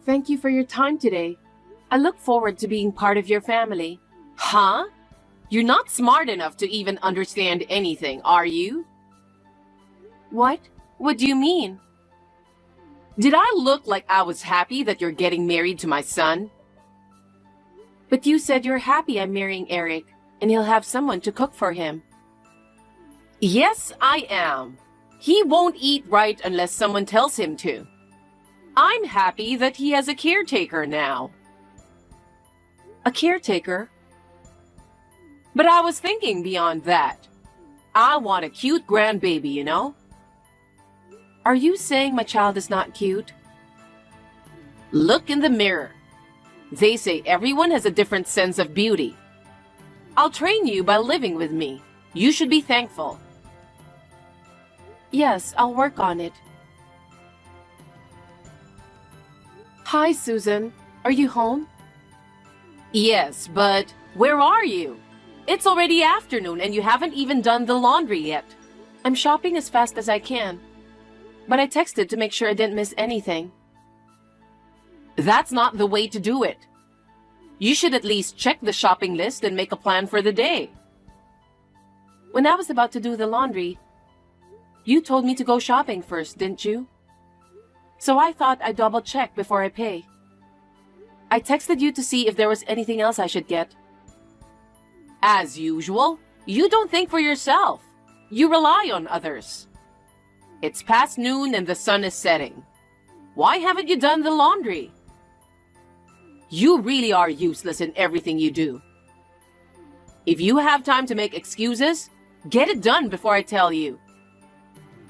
Thank you for your time today. I look forward to being part of your family. Huh? You're not smart enough to even understand anything, are you? What? What do you mean? Did I look like I was happy that you're getting married to my son? But you said you're happy I'm marrying Eric, and he'll have someone to cook for him. Yes, I am. He won't eat right unless someone tells him to. I'm happy that he has a caretaker now. A caretaker? But I was thinking beyond that. I want a cute grandbaby, you know? Are you saying my child is not cute? Look in the mirror. They say everyone has a different sense of beauty. I'll train you by living with me. You should be thankful. Yes, I'll work on it. Hi, Susan. Are you home? Yes, but where are you? It's already afternoon and you haven't even done the laundry yet. I'm shopping as fast as I can. But I texted to make sure I didn't miss anything. That's not the way to do it. You should at least check the shopping list and make a plan for the day. When I was about to do the laundry, you told me to go shopping first, didn't you? So I thought I'd double check before I pay. I texted you to see if there was anything else I should get. As usual, you don't think for yourself. You rely on others. It's past noon and the sun is setting. Why haven't you done the laundry? You really are useless in everything you do. If you have time to make excuses, get it done before I tell you.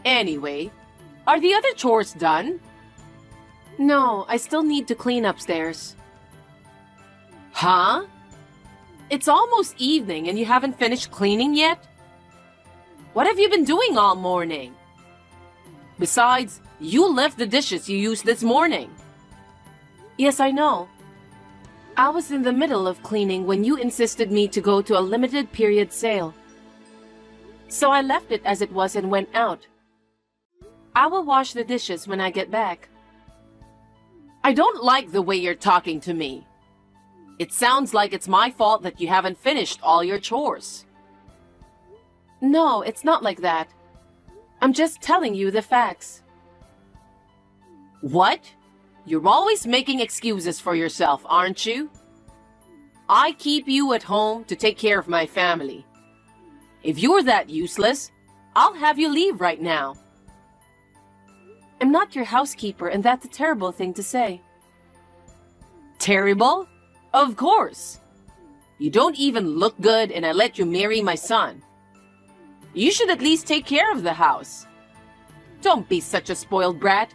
Anyway, are the other chores done? No, I still need to clean upstairs. Huh? It's almost evening and you haven't finished cleaning yet? What have you been doing all morning? Besides, you left the dishes you used this morning. Yes, I know. I was in the middle of cleaning when you insisted me to go to a limited period sale. So I left it as it was and went out. I will wash the dishes when I get back. I don't like the way you're talking to me. It sounds like it's my fault that you haven't finished all your chores. No, it's not like that. I'm just telling you the facts. What? You're always making excuses for yourself, aren't you? I keep you at home to take care of my family. If you're that useless, I'll have you leave right now. I'm not your housekeeper, and that's a terrible thing to say. Terrible? Of course. You don't even look good, and I let you marry my son. You should at least take care of the house. Don't be such a spoiled brat.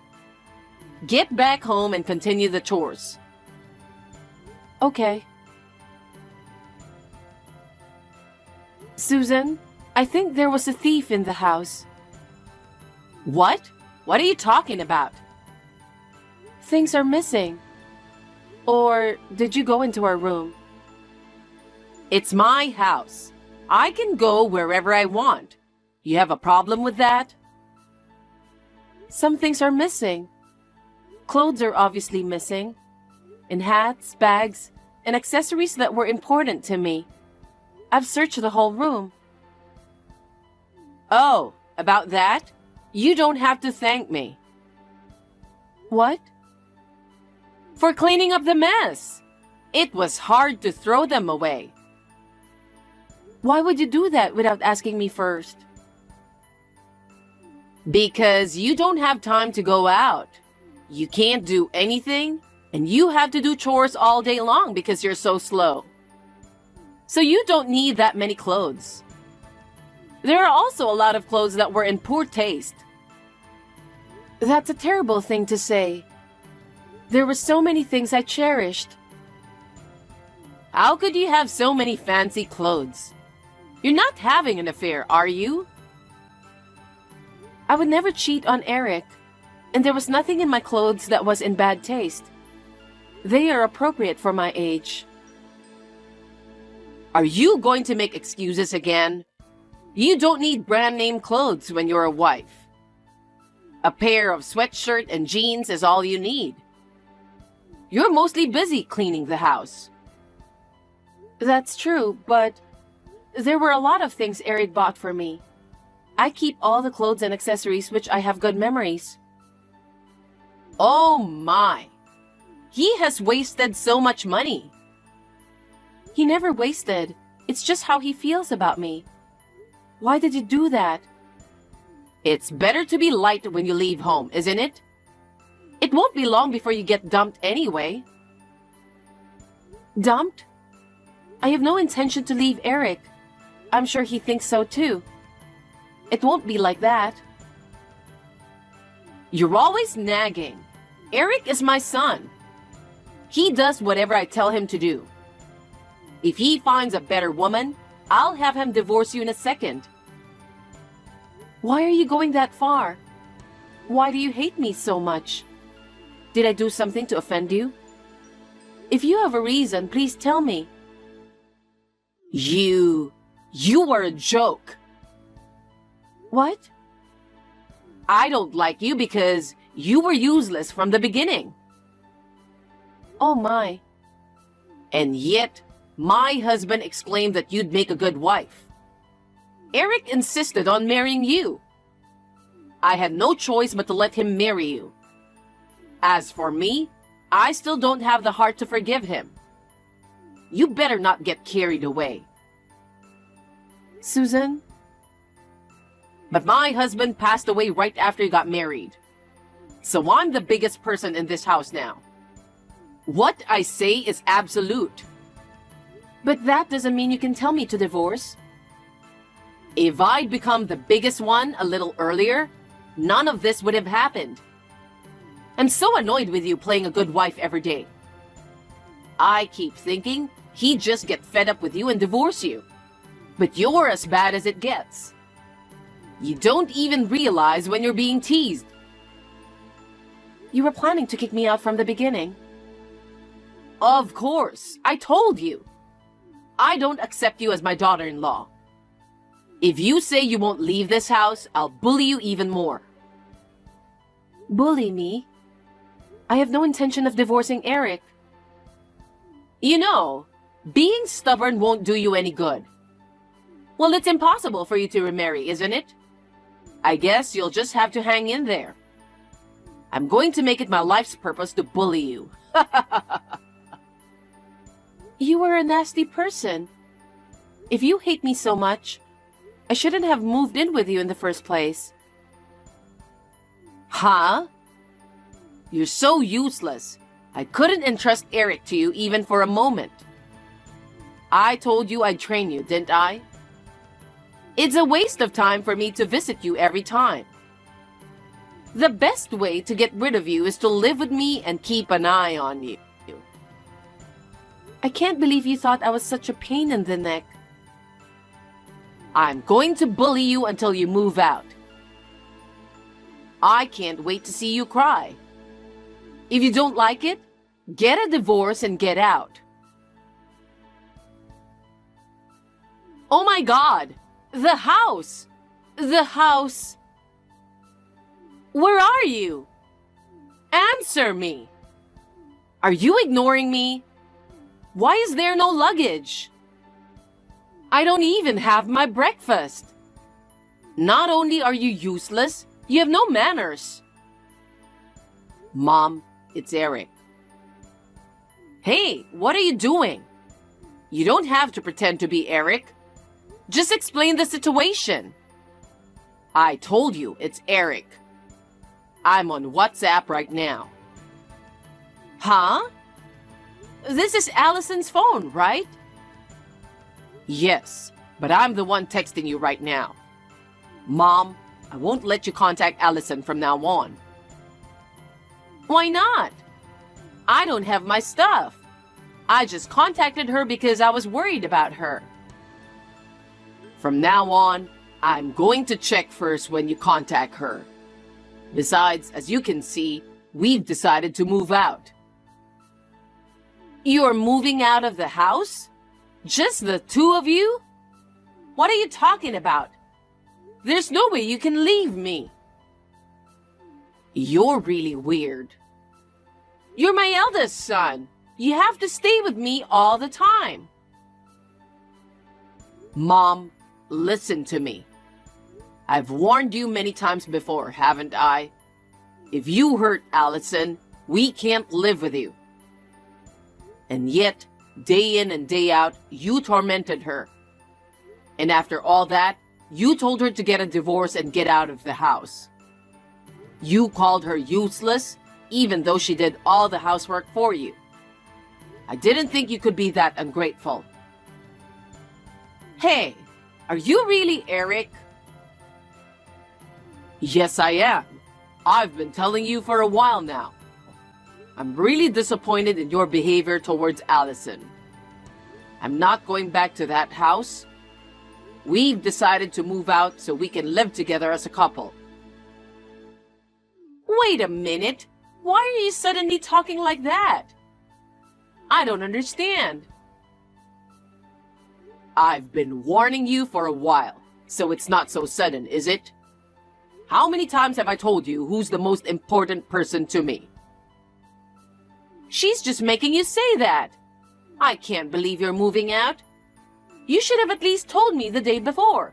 Get back home and continue the chores. Okay. Susan, I think there was a thief in the house. What? What are you talking about? Things are missing. Or did you go into our room? It's my house. I can go wherever I want. You have a problem with that? Some things are missing. Clothes are obviously missing. And hats, bags, and accessories that were important to me. I've searched the whole room. Oh, about that? You don't have to thank me. What? For cleaning up the mess. It was hard to throw them away. Why would you do that without asking me first? Because you don't have time to go out. You can't do anything, and you have to do chores all day long because you're so slow. So you don't need that many clothes. There are also a lot of clothes that were in poor taste. That's a terrible thing to say. There were so many things I cherished. How could you have so many fancy clothes? You're not having an affair, are you? I would never cheat on Eric, and there was nothing in my clothes that was in bad taste. They are appropriate for my age. Are you going to make excuses again? You don't need brand name clothes when you're a wife. A pair of sweatshirt and jeans is all you need. You're mostly busy cleaning the house. That's true, but there were a lot of things Eric bought for me. I keep all the clothes and accessories which I have good memories. Oh my! He has wasted so much money. He never wasted. It's just how he feels about me. Why did you do that? It's better to be light when you leave home, isn't it? It won't be long before you get dumped anyway. Dumped? I have no intention to leave Eric. I'm sure he thinks so too. It won't be like that. You're always nagging. Eric is my son. He does whatever I tell him to do. If he finds a better woman, I'll have him divorce you in a second. Why are you going that far? Why do you hate me so much? Did I do something to offend you? If you have a reason, please tell me. You were a joke. What? I don't like you because you were useless from the beginning. Oh my. And yet, my husband exclaimed that you'd make a good wife. Eric insisted on marrying you. I had no choice but to let him marry you. As for me, I still don't have the heart to forgive him. You better not get carried away. Susan? But my husband passed away right after you got married. So I'm the biggest person in this house now. What I say is absolute. But that doesn't mean you can tell me to divorce. If I'd become the biggest one a little earlier, none of this would have happened. I'm so annoyed with you playing a good wife every day. I keep thinking he'd just get fed up with you and divorce you. But you're as bad as it gets. You don't even realize when you're being teased. You were planning to kick me out from the beginning. Of course, I told you. I don't accept you as my daughter-in-law. If you say you won't leave this house, I'll bully you even more. Bully me? I have no intention of divorcing Eric. You know, being stubborn won't do you any good. Well, it's impossible for you to remarry, isn't it? I guess you'll just have to hang in there. I'm going to make it my life's purpose to bully you. You were a nasty person. If you hate me so much, I shouldn't have moved in with you in the first place. Huh? You're so useless. I couldn't entrust Eric to you even for a moment. I told you I'd train you, didn't I? It's a waste of time for me to visit you every time. The best way to get rid of you is to live with me and keep an eye on you. I can't believe you thought I was such a pain in the neck. I'm going to bully you until you move out. I can't wait to see you cry. If you don't like it, get a divorce and get out. Oh my God! The house! The house! Where are you? Answer me! Are you ignoring me? Why is there no luggage? I don't even have my breakfast. Not only are you useless, you have no manners. Mom, it's Eric. Hey, what are you doing? You don't have to pretend to be Eric. Just explain the situation. I told you it's Eric. I'm on WhatsApp right now. Huh? This is Allison's phone, right? Yes, but I'm the one texting you right now. Mom, I won't let you contact Allison from now on. Why not? I don't have my stuff. I just contacted her because I was worried about her. From now on, I'm going to check first when you contact her. Besides, as you can see, we've decided to move out. You're moving out of the house? Just the two of you? What are you talking about? There's no way you can leave me. You're really weird. You're my eldest son. You have to stay with me all the time. Mom, listen to me. I've warned you many times before, haven't I? If you hurt Allison, we can't live with you. And yet, day in and day out, you tormented her. And after all that, you told her to get a divorce and get out of the house. You called her useless, even though she did all the housework for you. I didn't think you could be that ungrateful. Hey, are you really Eric? Yes, I am. I've been telling you for a while now. I'm really disappointed in your behavior towards Allison. I'm not going back to that house. We've decided to move out so we can live together as a couple. Wait a minute. Why are you suddenly talking like that? I don't understand. I've been warning you for a while, so it's not so sudden, is it? How many times have I told you who's the most important person to me? She's just making you say that. I can't believe you're moving out. You should have at least told me the day before.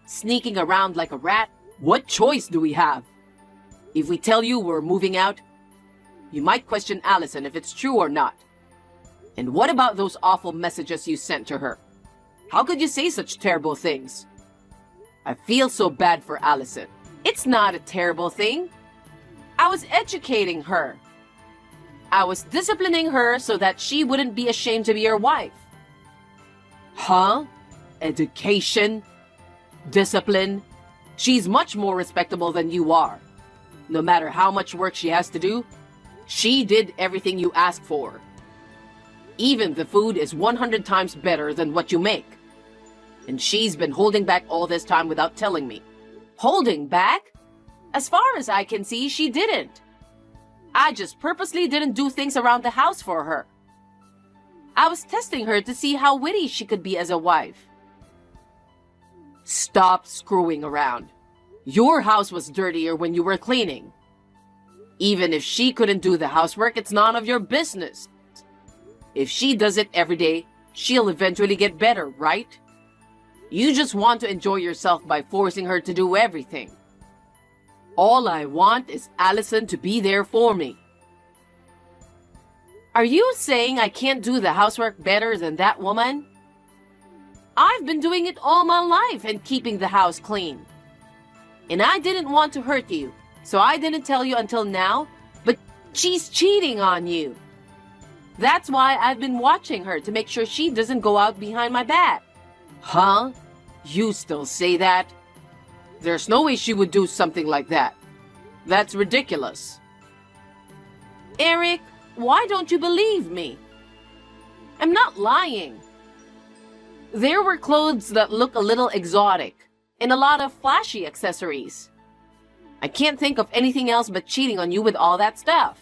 Sneaking around like a rat. What choice do we have? If we tell you we're moving out, you might question Allison if it's true or not. And what about those awful messages you sent to her? How could you say such terrible things? I feel so bad for Allison. It's not a terrible thing. I was educating her. I was disciplining her so that she wouldn't be ashamed to be your wife. Huh? Education? Discipline? She's much more respectable than you are. No matter how much work she has to do, she did everything you asked for. Even the food is 100 times better than what you make. And she's been holding back all this time without telling me. Holding back? As far as I can see, she didn't. I just purposely didn't do things around the house for her. I was testing her to see how witty she could be as a wife. Stop screwing around. Your house was dirtier when you were cleaning. Even if she couldn't do the housework, it's none of your business. If she does it every day, she'll eventually get better, right? You just want to enjoy yourself by forcing her to do everything. All I want is Allison to be there for me. Are you saying I can't do the housework better than that woman? I've been doing it all my life and keeping the house clean. And I didn't want to hurt you, so I didn't tell you until now, but she's cheating on you. That's why I've been watching her to make sure she doesn't go out behind my back. Huh? You still say that? There's no way she would do something like that. That's ridiculous. Eric, why don't you believe me? I'm not lying. There were clothes that look a little exotic and a lot of flashy accessories. I can't think of anything else but cheating on you with all that stuff.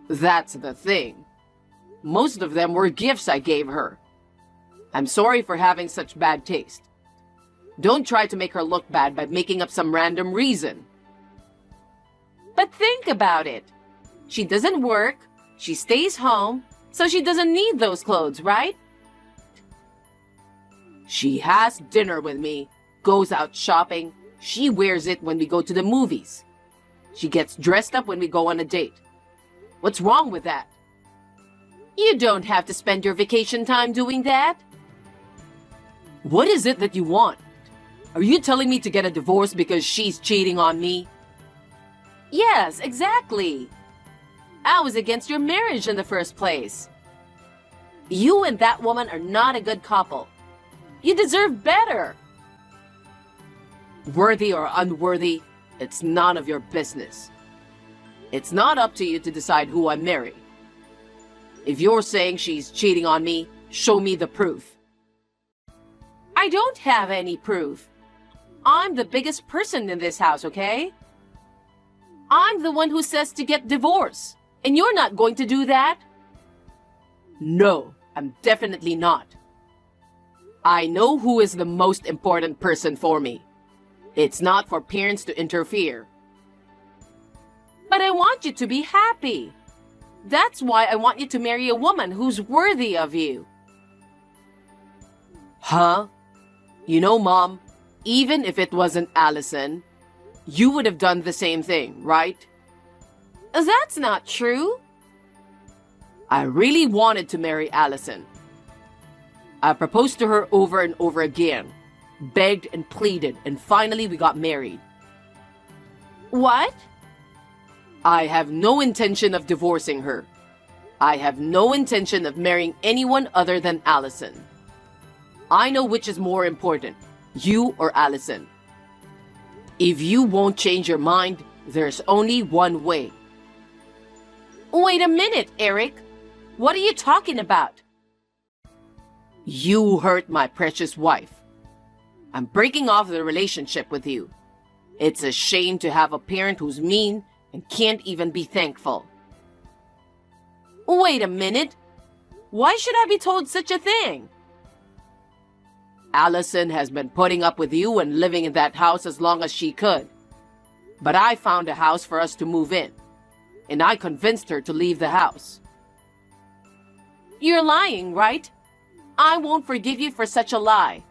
That's the thing. Most of them were gifts I gave her. I'm sorry for having such bad taste. Don't try to make her look bad by making up some random reason. But think about it. She doesn't work, she stays home, so she doesn't need those clothes, right? She has dinner with me, goes out shopping, she wears it when we go to the movies. She gets dressed up when we go on a date. What's wrong with that? You don't have to spend your vacation time doing that. What is it that you want? Are you telling me to get a divorce because she's cheating on me? Yes, exactly. I was against your marriage in the first place. You and that woman are not a good couple. You deserve better. Worthy or unworthy, it's none of your business. It's not up to you to decide who I marry. If you're saying she's cheating on me, show me the proof. I don't have any proof. I'm the biggest person in this house, okay? I'm the one who says to get divorced, and you're not going to do that? No, I'm definitely not. I know who is the most important person for me. It's not for parents to interfere. But I want you to be happy. That's why I want you to marry a woman who's worthy of you. Huh? You know, Mom, even if it wasn't Allison, you would have done the same thing, right? That's not true. I really wanted to marry Allison. I proposed to her over and over again, begged and pleaded, and finally we got married. What? I have no intention of divorcing her. I have no intention of marrying anyone other than Allison. I know which is more important, you or Allison. If you won't change your mind, there's only one way. Wait a minute, Eric. What are you talking about? You hurt my precious wife. I'm breaking off the relationship with you. It's a shame to have a parent who's mean and can't even be thankful. Wait a minute. Why should I be told such a thing? Allison has been putting up with you and living in that house as long as she could. But I found a house for us to move in, and I convinced her to leave the house. You're lying, right? I won't forgive you for such a lie.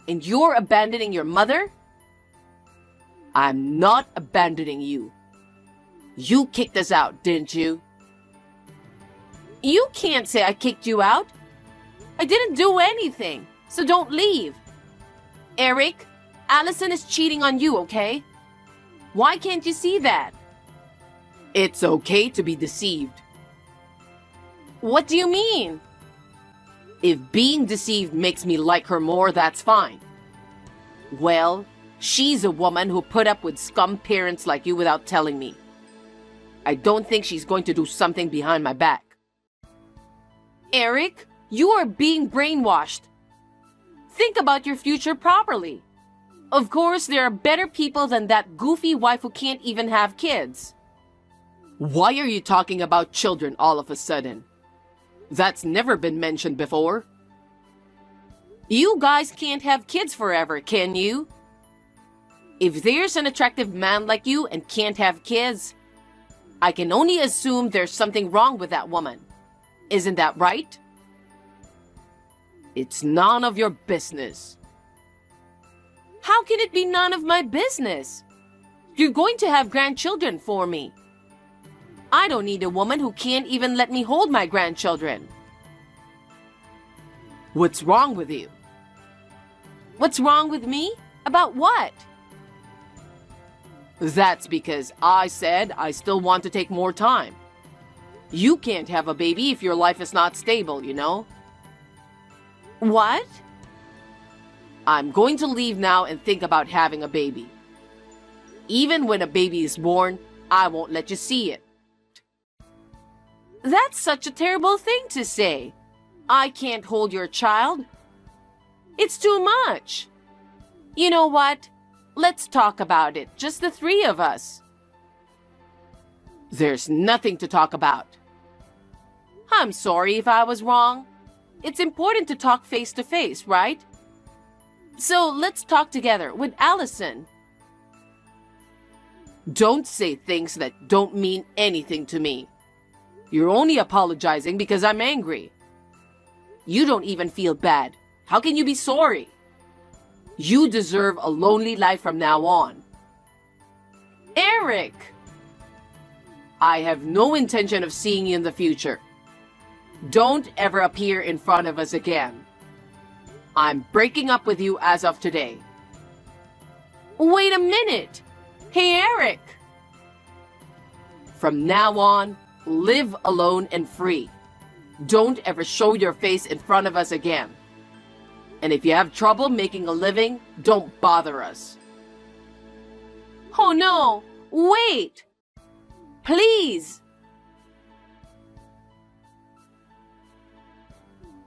And you're abandoning your mother? I'm not abandoning you. You kicked us out, didn't you? You can't say I kicked you out. I didn't do anything, so don't leave. Eric, Allison is cheating on you, okay? Why can't you see that? It's okay to be deceived. What do you mean? If being deceived makes me like her more, that's fine. Well, she's a woman who put up with scum parents like you without telling me. I don't think she's going to do something behind my back. Eric, you are being brainwashed. Think about your future properly. Of course, there are better people than that goofy wife who can't even have kids. Why are you talking about children all of a sudden? That's never been mentioned before. You guys can't have kids forever, can you? If there's an attractive man like you and can't have kids, I can only assume there's something wrong with that woman. Isn't that right? It's none of your business. How can it be none of my business? You're going to have grandchildren for me. I don't need a woman who can't even let me hold my grandchildren. What's wrong with you? What's wrong with me? About what? That's because I said I still want to take more time. You can't have a baby if your life is not stable, you know? What? I'm going to leave now and think about having a baby. Even when a baby is born, I won't let you see it. That's such a terrible thing to say. I can't hold your child. It's too much. You know what? Let's talk about it, just the three of us. There's nothing to talk about. I'm sorry if I was wrong. It's important to talk face to face, right? So let's talk together with Allison. Don't say things that don't mean anything to me. You're only apologizing because I'm angry. You don't even feel bad. How can you be sorry? You deserve a lonely life from now on. Eric! I have no intention of seeing you in the future. Don't ever appear in front of us again. I'm breaking up with you as of today. Wait a minute! Hey, Eric! From now on, live alone and free. Don't ever show your face in front of us again. And if you have trouble making a living, don't bother us. Oh no! Wait! Please!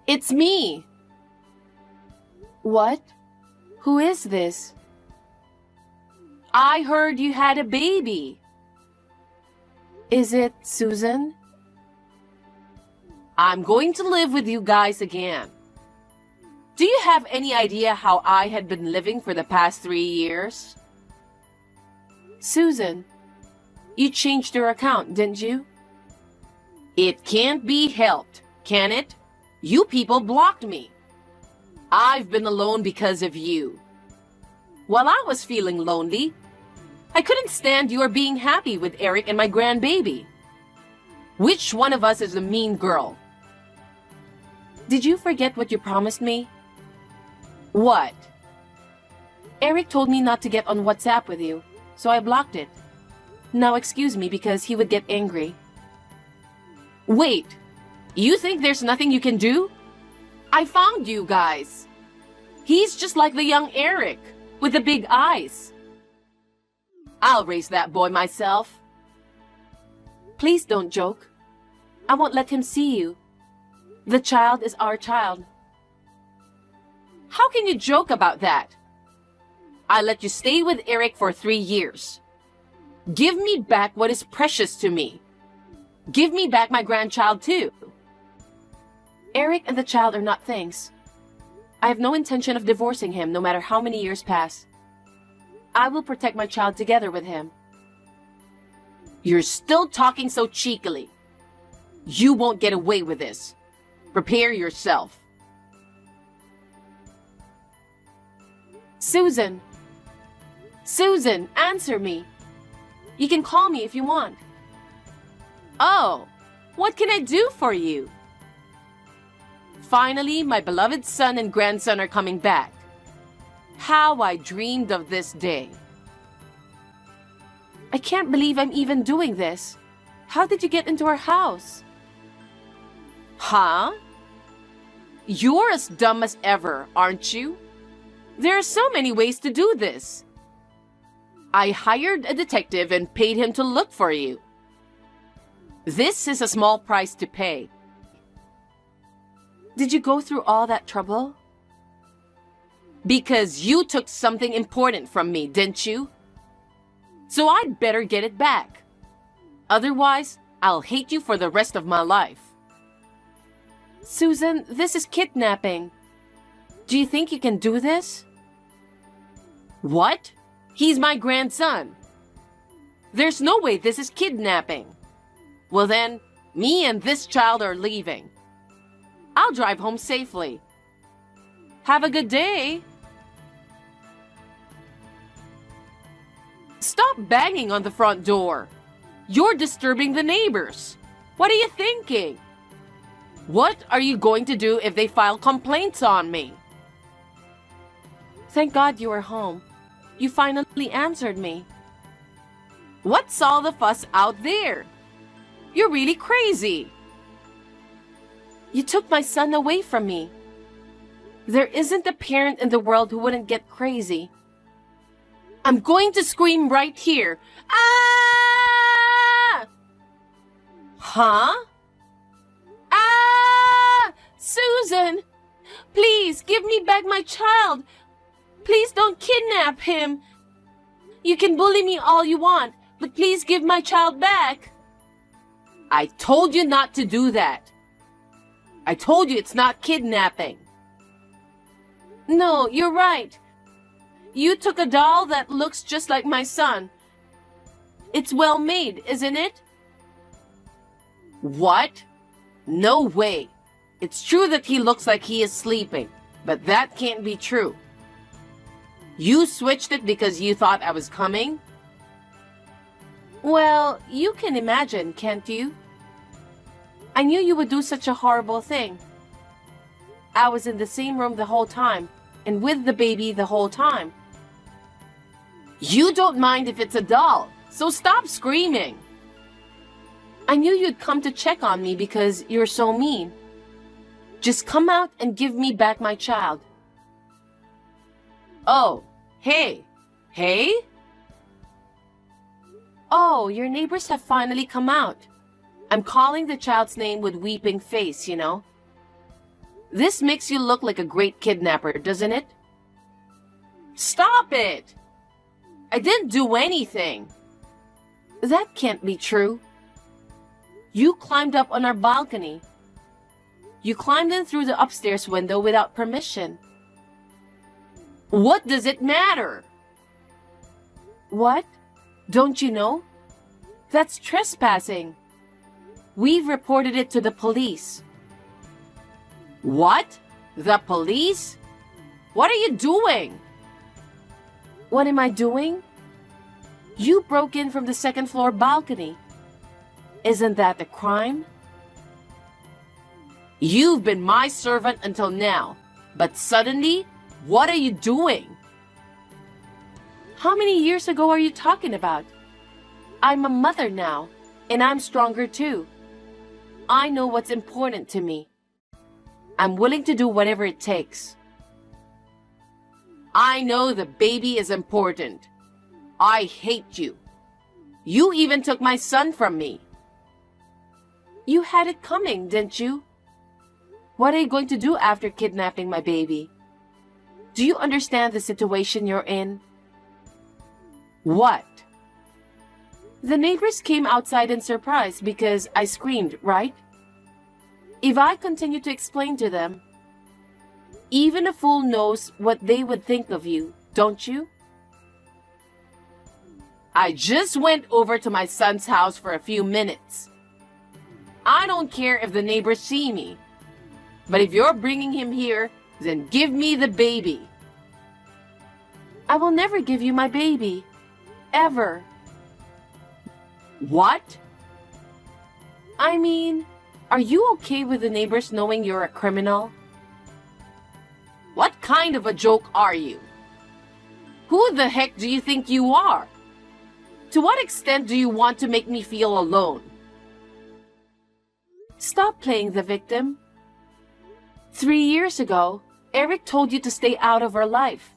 It's me! What? Who is this? I heard you had a baby. Is it Susan? I'm going to live with you guys again. Do you have any idea how I had been living for the past 3 years? Susan, You changed your account, didn't you? It can't be helped, can it? You people blocked me. I've been alone because of you. While I was feeling lonely, I couldn't stand your being happy with Eric and my grandbaby. Which one of us is a mean girl? Did you forget what you promised me? What? Eric told me not to get on WhatsApp with you, so I blocked it. Now excuse me because he would get angry. Wait, you think there's nothing you can do? I found you guys. He's just like the young Eric, with the big eyes. I'll raise that boy myself. Please don't joke. I won't let him see you. The child is our child. How can you joke about that? I let you stay with Eric for 3 years. Give me back what is precious to me. Give me back my grandchild too. Eric and the child are not things. I have no intention of divorcing him no matter how many years pass. I will protect my child together with him. You're still talking so cheekily. You won't get away with this. Prepare yourself. Susan! Susan, answer me. You can call me if you want. Oh, what can I do for you? Finally, my beloved son and grandson are coming back. How I dreamed of this day. I can't believe I'm even doing this. How did you get into our house? Huh? You're as dumb as ever, aren't you? There are so many ways to do this. I hired a detective and paid him to look for you. This is a small price to pay. Did you go through all that trouble? Because you took something important from me, didn't you? So I'd better get it back. Otherwise, I'll hate you for the rest of my life. Susan, this is kidnapping. Do you think you can do this? What? He's my grandson. There's no way this is kidnapping. Well then, me and this child are leaving. I'll drive home safely. Have a good day. Stop banging on the front door. You're disturbing the neighbors. What are you thinking? What are you going to do if they file complaints on me? Thank God you are home. You finally answered me. What's all the fuss out there? You're really crazy. You took my son away from me. There isn't a parent in the world who wouldn't get crazy. I'm going to scream right here. Ah! Huh? Ah! Susan! Please, give me back my child. Please don't kidnap him. You can bully me all you want, but please give my child back. I told you not to do that. I told you it's not kidnapping. No, you're right. You took a doll that looks just like my son. It's well made, isn't it? What? No way. It's true that he looks like he is sleeping, but that can't be true. You switched it because you thought I was coming? Well, you can imagine, can't you? I knew you would do such a horrible thing. I was in the same room the whole time, and with the baby the whole time. You don't mind if it's a doll, so stop screaming. I knew you'd come to check on me because you're so mean. Just come out and give me back my child. Oh, hey. Hey? Oh, your neighbors have finally come out. I'm calling the child's name with weeping face, you know. This makes you look like a great kidnapper, doesn't it? Stop it! I didn't do anything. That can't be true. You climbed up on our balcony. You climbed in through the upstairs window without permission. What does it matter? What? Don't you know? That's trespassing. We've reported it to the police. What? The police? What are you doing? What am I doing? You broke in from the second floor balcony. Isn't that a crime? You've been my servant until now, but suddenly, what are you doing? How many years ago are you talking about? I'm a mother now, and I'm stronger too. I know what's important to me. I'm willing to do whatever it takes. I know the baby is important. I hate you. You even took my son from me. You had it coming, didn't you? What are you going to do after kidnapping my baby? Do you understand the situation you're in? What? The neighbors came outside in surprise because I screamed, right? If I continue to explain to them, even a fool knows what they would think of you, don't you? I just went over to my son's house for a few minutes. I don't care if the neighbors see me. But if you're bringing him here, then give me the baby. I will never give you my baby. Ever. What? I mean, are you okay with the neighbors knowing you're a criminal? What kind of a joke are you? Who the heck do you think you are? To what extent do you want to make me feel alone? Stop playing the victim. 3 years ago, Eric told you to stay out of our life.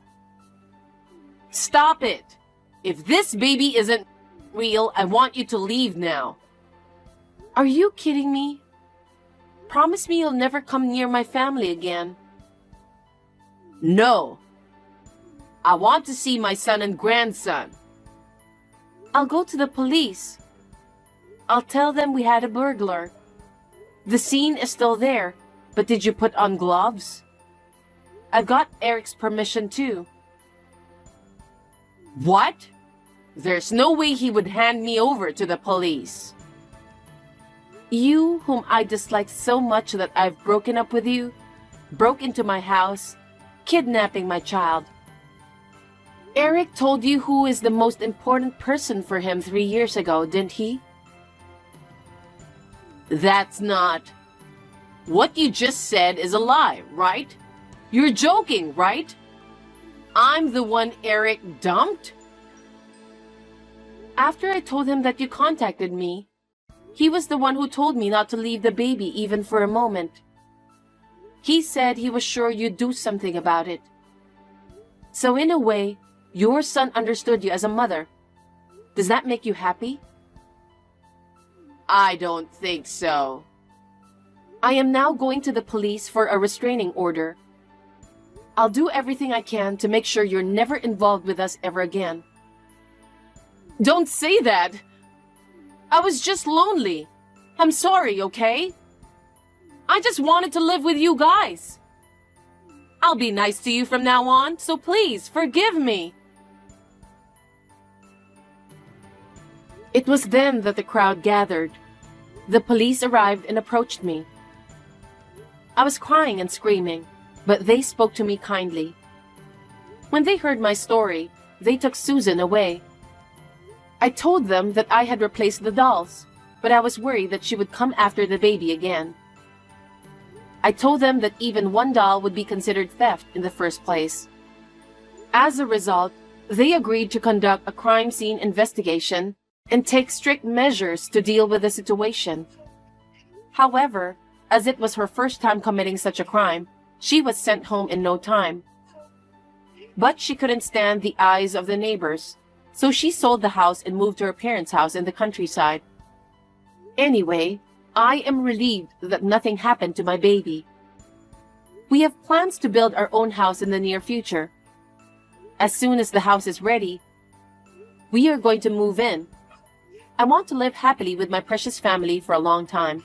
Stop it! If this baby isn't real, I want you to leave now. Are you kidding me? Promise me you'll never come near my family again. No. I want to see my son and grandson. I'll go to the police. I'll tell them we had a burglar. The scene is still there, but did you put on gloves? I've got Eric's permission too. What? There's no way he would hand me over to the police. You, whom I dislike so much that I've broken up with you, broke into my house, kidnapping my child. Eric told you who is the most important person for him 3 years ago, didn't he? That's not... What you just said is a lie, right? You're joking, right? I'm the one Eric dumped? After I told him that you contacted me, he was the one who told me not to leave the baby even for a moment. He said he was sure you'd do something about it. So in a way, your son understood you as a mother. Does that make you happy? I don't think so. I am now going to the police for a restraining order. I'll do everything I can to make sure you're never involved with us ever again. Don't say that! I was just lonely. I'm sorry, okay? I just wanted to live with you guys. I'll be nice to you from now on, so please forgive me. It was then that the crowd gathered. The police arrived and approached me. I was crying and screaming, but they spoke to me kindly. When they heard my story, they took Susan away. I told them that I had replaced the dolls, but I was worried that she would come after the baby again. I told them that even one doll would be considered theft in the first place. As a result, they agreed to conduct a crime scene investigation and take strict measures to deal with the situation. However, as it was her first time committing such a crime, she was sent home in no time. But she couldn't stand the eyes of the neighbors, so she sold the house and moved to her parents' house in the countryside. Anyway, I am relieved that nothing happened to my baby. We have plans to build our own house in the near future. As soon as the house is ready, we are going to move in. I want to live happily with my precious family for a long time.